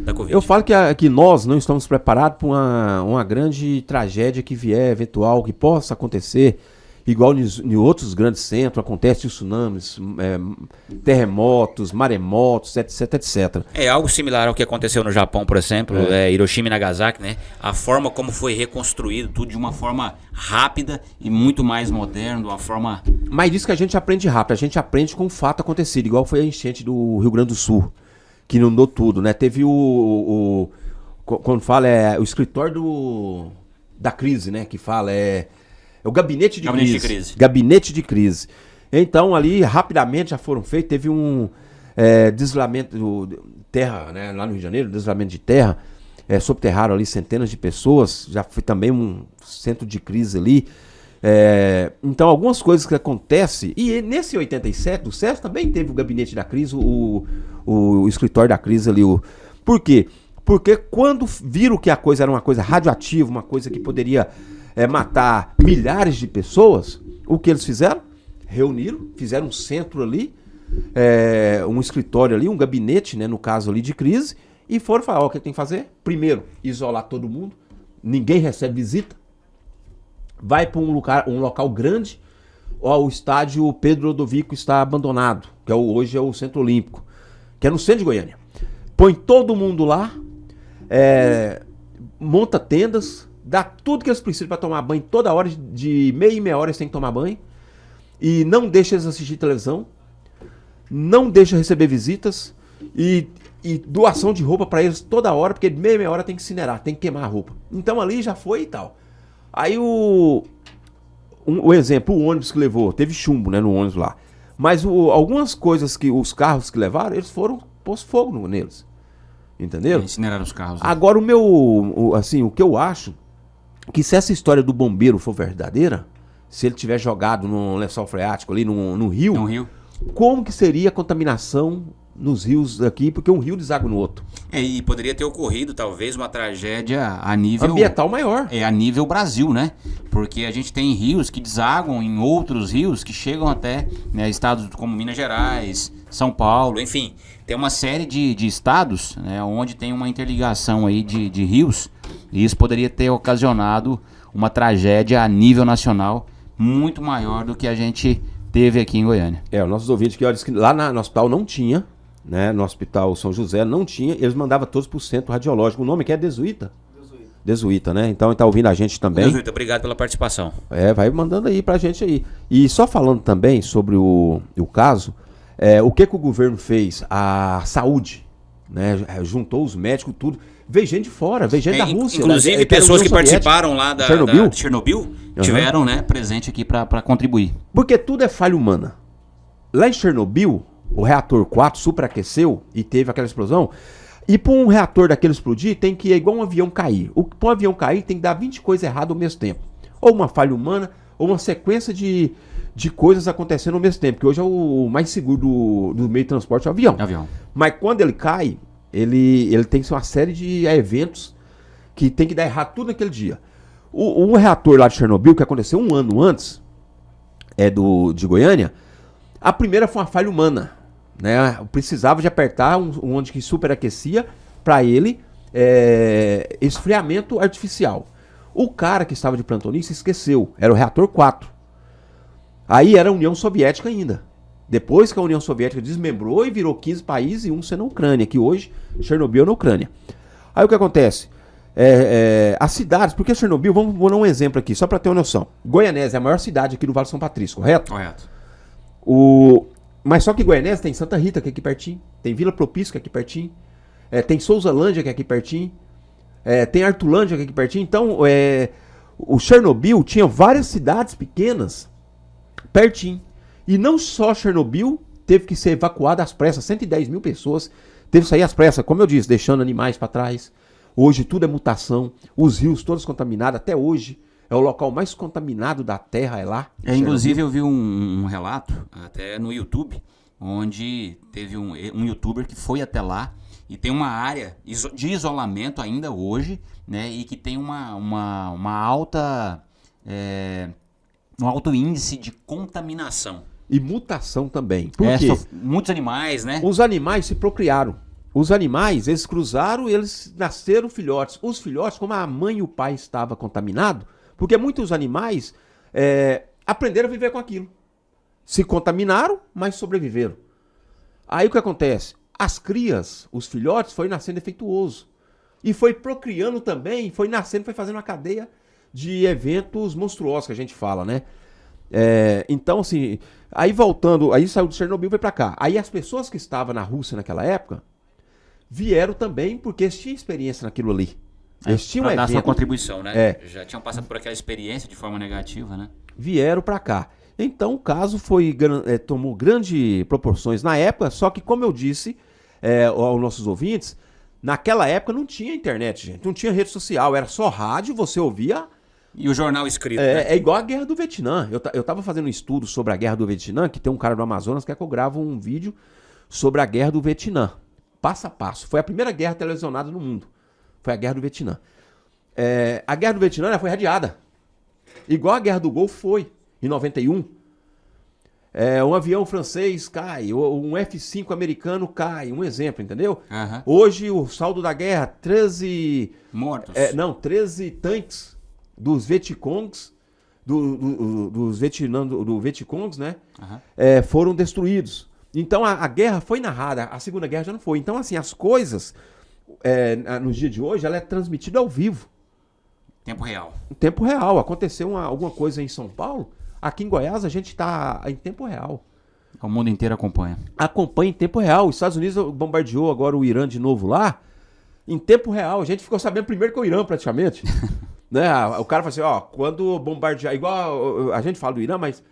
da Covid. Eu falo que nós não estamos preparados para uma grande tragédia que vier, eventual, que possa acontecer, igual em outros grandes centros, acontece tsunamis, terremotos, maremotos, etc, etc. É algo similar ao que aconteceu no Japão, por exemplo, Hiroshima e Nagasaki, né? A forma como foi reconstruído, tudo de uma forma rápida e muito mais moderna, de uma forma... Mas diz que a gente aprende rápido, a gente aprende com o fato acontecido, igual foi a enchente do Rio Grande do Sul, que inundou tudo, né? Teve quando fala, o escritório da crise, né? Que fala, é o gabinete de crise. Gabinete de crise. Então, ali, rapidamente já foram feitos, teve um deslamento de terra, né? Lá no Rio de Janeiro, deslamento de terra, subterraram ali centenas de pessoas, já foi também um centro de crise ali. Então, algumas coisas que acontecem, e nesse 87, o Sérgio também teve o gabinete da crise, o escritório da crise ali. Por quê? Porque quando viram que a coisa era uma coisa radioativa, uma coisa que poderia matar milhares de pessoas, o que eles fizeram? Reuniram, fizeram um centro ali, um escritório ali, um gabinete, né, no caso ali de crise, e foram falar, o que tem que fazer? Primeiro, isolar todo mundo, ninguém recebe visita, vai para um local grande, o estádio Pedro Odovico está abandonado, que hoje é o Centro Olímpico, que é no centro de Goiânia. Põe todo mundo lá, monta tendas, dá tudo que eles precisam para tomar banho toda hora, de meia em meia hora eles têm que tomar banho, e não deixa eles assistir televisão, não deixa receber visitas, e doação de roupa para eles toda hora, porque de meia em meia hora tem que incinerar, tem que queimar a roupa. Então ali já foi e tal. Aí o exemplo, o ônibus que levou, teve chumbo, né, no ônibus lá. Mas algumas coisas que os carros que levaram, eles foram pôs fogo neles. Entendeu? Incineraram os carros. Agora o que eu acho, que se essa história do bombeiro for verdadeira, se ele tiver jogado num lençol freático ali, no rio, como que seria a contaminação nos rios aqui, porque um rio deságua no outro. E poderia ter ocorrido talvez uma tragédia a nível... ambiental maior. A nível Brasil, né? Porque a gente tem rios que desaguam em outros rios que chegam até, né, estados como Minas Gerais, São Paulo, enfim. Tem uma série de estados, né, onde tem uma interligação aí de rios, e isso poderia ter ocasionado uma tragédia a nível nacional muito maior do que a gente teve aqui em Goiânia. Os nossos ouvintes que dizem que lá no hospital não tinha, né, no Hospital São José não tinha, eles mandavam todos pro centro radiológico. O nome que é Desuíta? Desuíta, né? Então ele tá ouvindo a gente também. Desuíta, obrigado pela participação. Vai mandando aí pra gente aí. E só falando também sobre o caso, o que o governo fez? A saúde, né? Juntou os médicos, tudo. Veio gente de fora, veio gente da Rússia. Inclusive pessoas que participaram lá da Chernobyl tiveram, né, presente aqui para contribuir. Porque tudo é falha humana. Lá em Chernobyl, o reator 4 superaqueceu e teve aquela explosão. E para um reator daquele explodir, tem que ir igual um avião cair. Para um avião cair, tem que dar 20 coisas erradas ao mesmo tempo. Ou uma falha humana, ou uma sequência de coisas acontecendo ao mesmo tempo. Porque hoje é o mais seguro do meio de transporte é o avião. Mas quando ele cai, ele tem que ser uma série de eventos que tem que dar errado tudo naquele dia. O reator lá de Chernobyl, que aconteceu um ano antes, de Goiânia, a primeira foi uma falha humana. Né? Precisava de apertar onde que superaquecia para ele esfriamento artificial. O cara que estava de plantonista esqueceu, era o reator 4. Aí era a União Soviética ainda. Depois que a União Soviética desmembrou e virou 15 países e um sendo a Ucrânia, que hoje Chernobyl é na Ucrânia. Aí o que acontece? As cidades, porque Chernobyl, vou dar um exemplo aqui, só para ter uma noção. Goianésia é a maior cidade aqui do Vale do São Patrício, correto? Correto. Mas só que Goianésia tem Santa Rita, que é aqui pertinho, tem Vila Propício, que é aqui pertinho, tem Souzalândia, que é aqui pertinho, tem Artulândia, que é aqui pertinho. Então, o Chernobyl tinha várias cidades pequenas pertinho. E não só Chernobyl teve que ser evacuada às pressas, 110 mil pessoas teve que sair às pressas, como eu disse, deixando animais para trás. Hoje tudo é mutação, os rios todos contaminados, até hoje É o local mais contaminado da Terra, é lá. Inclusive eu vi um relato, até no YouTube, onde teve um youtuber que foi até lá e tem uma área de isolamento ainda hoje, né? E que tem uma alta... um alto índice de contaminação. E mutação também. Por quê? Muitos animais, né? Os animais se procriaram. Os animais, eles cruzaram, eles nasceram filhotes. Os filhotes, como a mãe e o pai estavam contaminados, porque muitos animais aprenderam a viver com aquilo. Se contaminaram, mas sobreviveram. Aí o que acontece? As crias, os filhotes, foi nascendo defeituoso. E foi procriando também, foi nascendo, foi fazendo uma cadeia de eventos monstruosos que a gente fala, né? Então, assim, aí voltando, aí saiu de Chernobyl e veio pra cá. Aí as pessoas que estavam na Rússia naquela época vieram também porque eles tinham experiência naquilo ali. Eles tinham pra dar evento, sua contribuição, né? É. Já tinham passado por aquela experiência de forma negativa, né? Vieram pra cá. Então o caso tomou grandes proporções na época, só que como eu disse aos nossos ouvintes, naquela época não tinha internet, gente. Não tinha rede social, era só rádio, você ouvia. E o jornal escrito, né? É igual a Guerra do Vietnã. Eu tava fazendo um estudo sobre a Guerra do Vietnã, que tem um cara do Amazonas que quer que eu gravo um vídeo sobre a Guerra do Vietnã. Passo a passo. Foi a primeira guerra televisionada no mundo. Foi a Guerra do Vietnã. A Guerra do Vietnã foi radiada. Igual a Guerra do Golfo foi, em 91. Um avião francês cai, um F-5 americano cai, um exemplo, entendeu? Uhum. Hoje o saldo da guerra, 13... mortos. 13 tanques dos Vietcongs, do Vietcongs, né? Uhum. Foram destruídos. Então a guerra foi narrada, a Segunda Guerra já não foi. Então, assim, as coisas, no dia de hoje, ela é transmitida ao vivo. Tempo real. Em tempo real. Aconteceu alguma coisa em São Paulo, aqui em Goiás a gente está em tempo real. O mundo inteiro acompanha. Acompanha em tempo real. Os Estados Unidos bombardeou agora o Irã de novo lá, em tempo real. A gente ficou sabendo primeiro que o Irã, praticamente. Né? O cara fala assim, quando bombardear, igual a gente fala do Irã, mas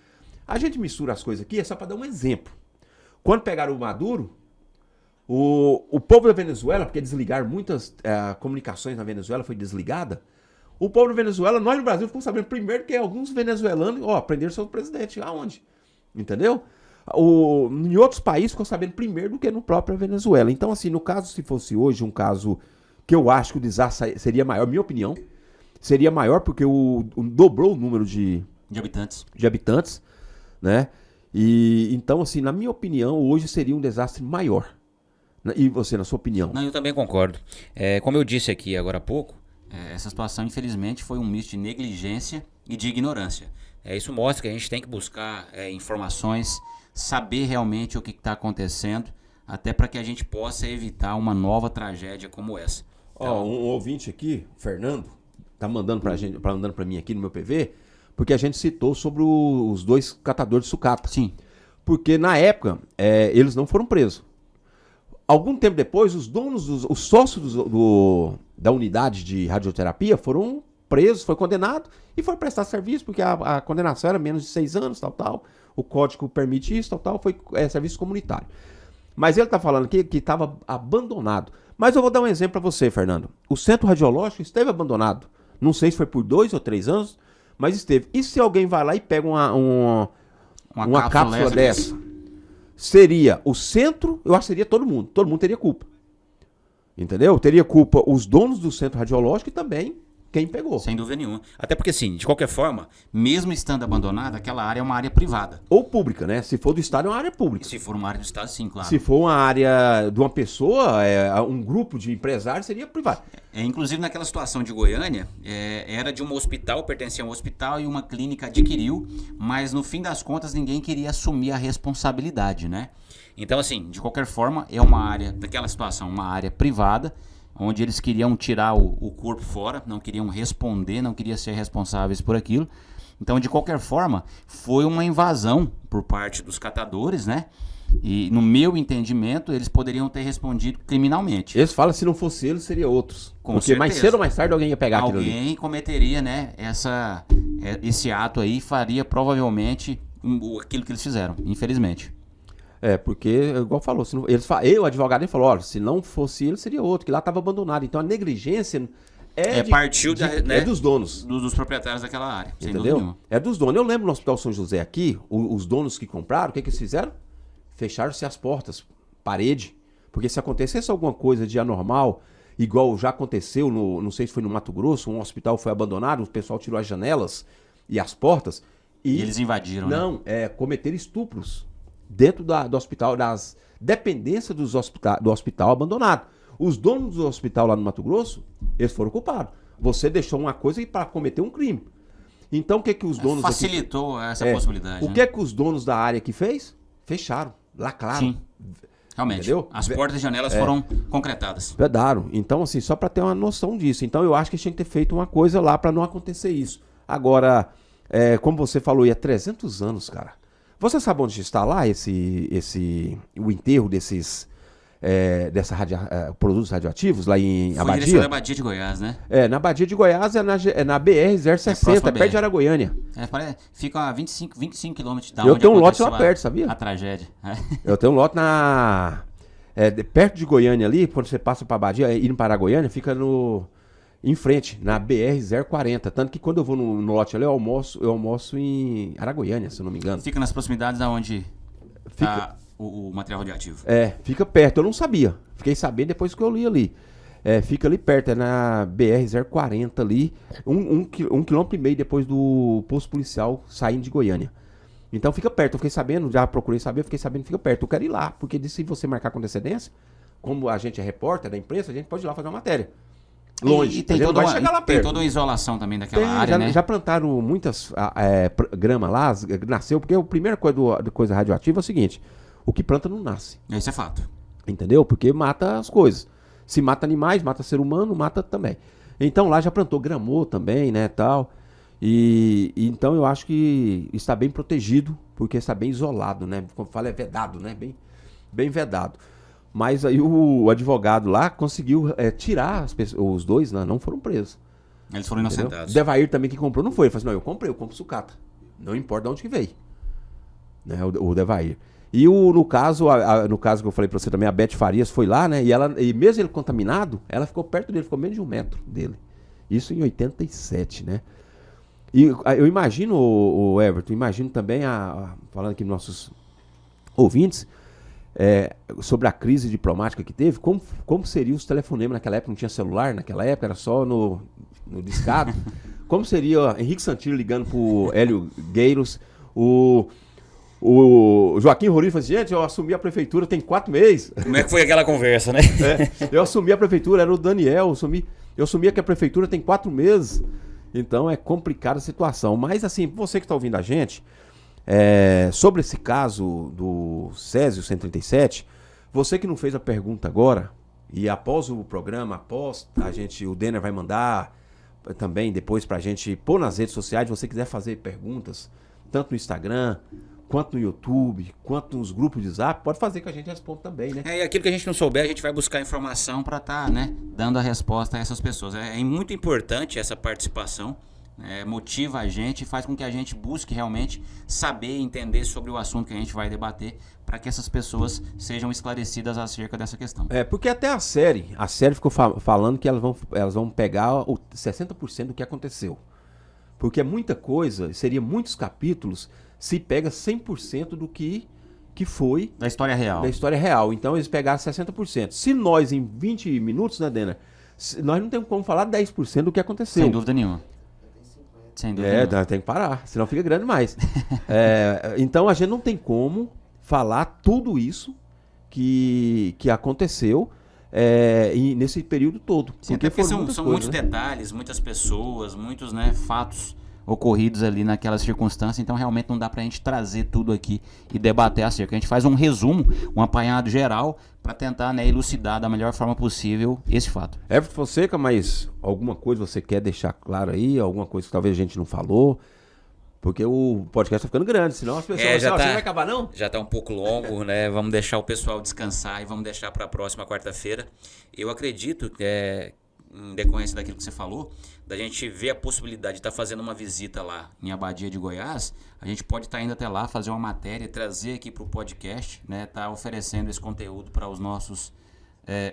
a gente mistura as coisas aqui, é só para dar um exemplo. Quando pegaram o Maduro, o povo da Venezuela, porque desligaram muitas comunicações na Venezuela, foi desligada, o povo da Venezuela, nós no Brasil ficamos sabendo primeiro que alguns venezuelanos, aprenderam sobre o presidente, aonde? Entendeu? Em outros países ficou sabendo primeiro do que no próprio Venezuela. Então, assim, no caso, se fosse hoje um caso que eu acho que o desastre seria maior, minha opinião, seria maior porque dobrou o número de habitantes, né? E então, assim, na minha opinião, hoje seria um desastre maior. E você, na sua opinião? Não, eu também concordo. Como eu disse aqui agora há pouco, essa situação, infelizmente, foi um misto de negligência e de ignorância. Isso mostra que a gente tem que buscar informações, saber realmente o que está acontecendo, até para que a gente possa evitar uma nova tragédia como essa. Então, um ouvinte aqui, Fernando, tá mandando para mim aqui no meu PV, porque a gente citou sobre os 2 catadores de sucata. Sim. Porque na época, eles não foram presos. Algum tempo depois, os sócios da unidade de radioterapia foram presos, foi condenado e foi prestar serviço, porque a condenação era menos de 6 anos, tal. O código permite isso, tal, foi serviço comunitário. Mas ele está falando aqui que estava abandonado. Mas eu vou dar um exemplo para você, Fernando. O centro radiológico esteve abandonado. Não sei se foi por 2 ou 3 anos, mas esteve. E se alguém vai lá e pega uma cápsula dessa? Seria o centro, eu acho que seria todo mundo. Todo mundo teria culpa. Entendeu? Teria culpa os donos do centro radiológico e também quem pegou. Sem dúvida nenhuma. Até porque, assim, de qualquer forma, mesmo estando abandonada, aquela área é uma área privada. Ou pública, né? Se for do Estado, é uma área pública. Se for uma área do Estado, sim, claro. Se for uma área de uma pessoa, um grupo de empresários, seria privado. Inclusive, naquela situação de Goiânia, era de um hospital, pertencia a um hospital e uma clínica adquiriu, mas no fim das contas, ninguém queria assumir a responsabilidade, né? Então, assim, de qualquer forma, é uma área, daquela situação, uma área privada, onde eles queriam tirar o corpo fora, não queriam responder, não queriam ser responsáveis por aquilo. Então, de qualquer forma, foi uma invasão por parte dos catadores, né? E, no meu entendimento, eles poderiam ter respondido criminalmente. Eles falam que se não fosse eles, seria outros. Com porque certeza. mais cedo ou mais tarde alguém ia pegar aquilo ali. Alguém cometeria, né, esse ato aí, faria provavelmente aquilo que eles fizeram, infelizmente. Porque, igual falou, o advogado, ele falou, olha, se não fosse ele, seria outro, que lá estava abandonado. Então a negligência partiu é dos donos. Dos proprietários daquela área. Sem dúvida Entendeu? nenhuma. É dos donos. Eu lembro no Hospital São José aqui, os donos que compraram, o que eles fizeram? Fecharam-se as portas, parede. Porque se acontecesse alguma coisa de anormal, igual já aconteceu, não sei se foi no Mato Grosso, um hospital foi abandonado, o pessoal tirou as janelas e as portas. E eles invadiram, né? Não, cometeram estupros dentro do hospital, das dependências do hospital abandonado. Os donos do hospital lá no Mato Grosso, eles foram culpados. Você deixou uma coisa para cometer um crime. Então o que os donos facilitou essa possibilidade. O que os donos da área aqui fez? Fecharam, lacraram. Sim. Realmente. Entendeu? As portas e janelas foram concretadas. Vedaram. Então assim, só para ter uma noção disso. Então eu acho que tinha que ter feito uma coisa lá para não acontecer isso. Agora, como você falou, é 300 anos, cara. Você sabe onde está lá o enterro desses produtos radioativos lá em Abadia? Foi na Abadia de Goiás, né? Na Abadia de Goiás, é na BR-060, perto de Araguaiânia. Fica a 25 quilômetros da onde Eu tenho um lote lá perto, sabia? A tragédia. Eu tenho um lote perto de Goiânia ali, quando você passa para Abadia, indo para Araguaiânia, fica em frente, na BR-040. Tanto que quando eu vou no lote ali, eu almoço em Araguaiânia, se eu não me engano. Fica nas proximidades da onde fica o material radioativo. Fica perto. Eu não sabia. Fiquei sabendo depois que eu li ali. Fica ali perto, na BR-040 ali, 1,5 km depois do posto policial saindo de Goiânia. Então fica perto. Eu fiquei sabendo, já procurei saber, fiquei sabendo que fica perto. Eu quero ir lá, porque se você marcar com antecedência, como a gente é repórter da imprensa, a gente pode ir lá fazer uma matéria. Longe, e tem toda uma isolação também daquela área, né? Já plantaram muitas grama lá, nasceu, porque a primeira coisa radioativa é o seguinte, o que planta não nasce. Isso é fato. Entendeu? Porque mata as coisas. Se mata animais, mata ser humano, mata também. Então lá já plantou, gramou também, né, tal. E então eu acho que está bem protegido, porque está bem isolado, né? Como fala, é vedado, né? Bem vedado. Mas aí o advogado lá conseguiu tirar os dois, não foram presos. Eles foram inocentados. O Devair também que comprou não foi. Ele falou assim, eu comprei, eu compro sucata. Não importa de onde que veio. Né, o Devair. E no caso que eu falei pra você também, a Beth Farias foi lá, né? E mesmo ele contaminado, ela ficou perto dele, ficou menos de 1 metro dele. Isso em 87, né? E eu imagino, o Everton, imagino também, falando aqui nos nossos ouvintes, sobre a crise diplomática que teve, como seriam os telefonemas naquela época, não tinha celular naquela época, era só no discado. Como seria Henrique Santillo ligando pro Hélio Gueiros, o Joaquim Rodrigues falou assim, gente, eu assumi a prefeitura tem 4 meses. Como é que foi aquela conversa, né? Eu assumi a prefeitura, era o Daniel, eu assumi que a prefeitura tem 4 meses. Então é complicada a situação. Mas assim, você que está ouvindo a gente, sobre esse caso do Césio 137, você que não fez a pergunta agora, e após o programa, o Denner vai mandar também depois pra gente pôr nas redes sociais, se você quiser fazer perguntas, tanto no Instagram, quanto no YouTube, quanto nos grupos de Zap, pode fazer que a gente responda também, né? E aquilo que a gente não souber, a gente vai buscar informação para estar, né, dando a resposta a essas pessoas. É muito importante essa participação, motiva a gente, faz com que a gente busque realmente saber e entender sobre o assunto que a gente vai debater, para que essas pessoas sejam esclarecidas acerca dessa questão. Porque até a série ficou falando que elas vão pegar 60% do que aconteceu. Porque é muita coisa, seria muitos capítulos, se pega 100% do que foi... Da história real. Da história real. Então eles pegaram 60%. Se nós, em 20 minutos, né, Denner, nós não temos como falar 10% do que aconteceu. Sem dúvida nenhuma. Sem dúvida nenhuma. Tem que parar, senão fica grande demais. Então a gente não tem como falar tudo isso que aconteceu nesse período todo. Sim, porque são muitos detalhes, muitas pessoas, muitos, né, fatos ocorridos ali naquela circunstância, então realmente não dá pra gente trazer tudo aqui e debater acerca. A gente faz um resumo, um apanhado geral para tentar, né, elucidar da melhor forma possível esse fato. Everton Fonseca, mas alguma coisa você quer deixar claro aí? Alguma coisa que talvez a gente não falou? Porque o podcast tá ficando grande, senão as pessoas já não vai acabar não? Já tá um pouco longo, né? Vamos deixar o pessoal descansar e vamos deixar para a próxima quarta-feira. Eu acredito que em decorrência daquilo que você falou, da gente ver a possibilidade de estar fazendo uma visita lá em Abadia de Goiás, a gente pode estar indo até lá, fazer uma matéria, trazer aqui para o podcast, né? Tá oferecendo esse conteúdo para os nossos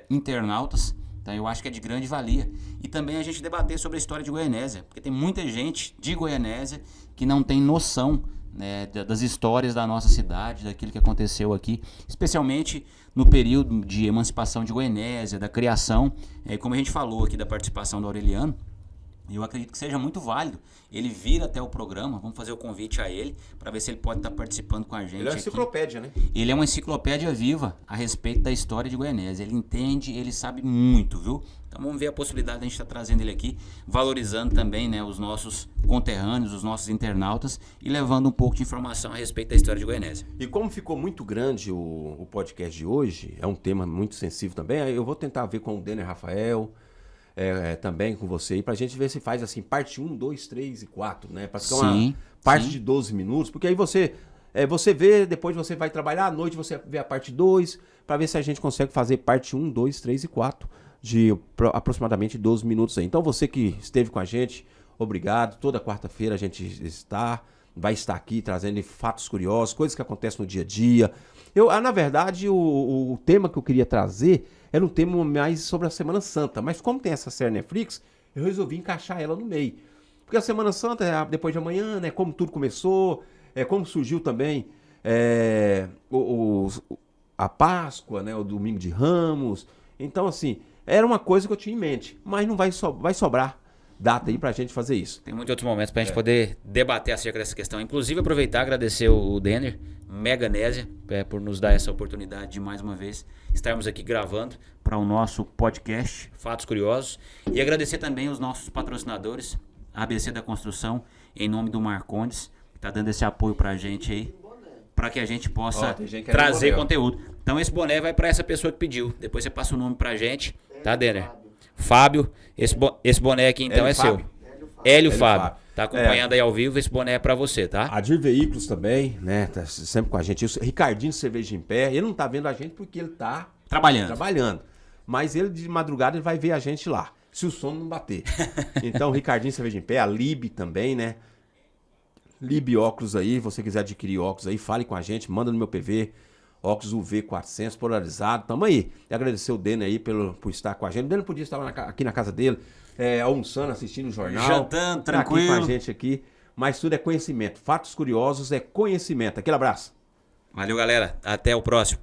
internautas, Então eu acho que é de grande valia. E também a gente debater sobre a história de Goianésia, porque tem muita gente de Goianésia que não tem noção, né, das histórias da nossa cidade, daquilo que aconteceu aqui, especialmente no período de emancipação de Goianésia, da criação, como a gente falou aqui da participação do Aureliano. Eu acredito que seja muito válido ele vir até o programa. Vamos fazer o convite a ele para ver se ele pode estar participando com a gente. Ele é uma enciclopédia, né? Ele é uma enciclopédia viva a respeito da história de Goianésia. Ele entende, ele sabe muito, viu? Então vamos ver a possibilidade de a gente estar trazendo ele aqui, valorizando também, né, os nossos conterrâneos, os nossos internautas e levando um pouco de informação a respeito da história de Goianésia. E como ficou muito grande o podcast de hoje, é um tema muito sensível também, eu vou tentar ver com o Denner Rafael, também com você aí, pra gente ver se faz assim, parte 1, 2, 3 e 4, né? Pra ficar uma parte de 12 minutos, porque aí você vê, depois você vai trabalhar, à noite você vê a parte 2, pra ver se a gente consegue fazer parte 1, 2, 3 e 4, de aproximadamente 12 minutos aí. Então você que esteve com a gente, obrigado. Toda quarta-feira a gente vai estar aqui trazendo fatos curiosos, coisas que acontecem no dia a dia. Na verdade, o tema que eu queria trazer era um tema mais sobre a Semana Santa, mas como tem essa série Netflix, eu resolvi encaixar ela no meio. Porque a Semana Santa é depois de amanhã, né? Como tudo começou, como surgiu também a Páscoa, né? O Domingo de Ramos. Então, assim, era uma coisa que eu tinha em mente, mas não vai sobrar data aí pra gente fazer isso. Tem muitos outros momentos pra gente poder debater acerca dessa questão. Inclusive, aproveitar e agradecer o Denner, Meganésia, por nos dar essa oportunidade de, mais uma vez, estarmos aqui gravando para o nosso podcast Fatos Curiosos. E agradecer também os nossos patrocinadores, a ABC da Construção, em nome do Marcondes, que está dando esse apoio pra gente aí, para que a gente possa trazer conteúdo. Então esse boné vai para essa pessoa que pediu. Depois você passa o nome pra gente, tá, Denner? Fábio. Esse boné aqui então é seu. Hélio Fábio. Tá acompanhando aí ao vivo, esse boné é pra você, tá? A Dir Veículos também, né? Tá sempre com a gente. O Ricardinho Cerveja em Pé, ele não tá vendo a gente porque ele tá trabalhando. Mas ele de madrugada ele vai ver a gente lá, se o sono não bater. Então, Ricardinho Cerveja em Pé, a Lib também, né? Lib Óculos aí, você quiser adquirir óculos aí, fale com a gente, manda no meu PV. Óculos UV 400 polarizado, tamo aí. E agradecer o Denner aí por estar com a gente. O Denner podia estar aqui na casa dele, almoçando, assistindo o jornal. Jantando, tranquilo. Aqui com a gente aqui. Mas tudo é conhecimento. Fatos curiosos é conhecimento. Aquele abraço. Valeu, galera. Até o próximo.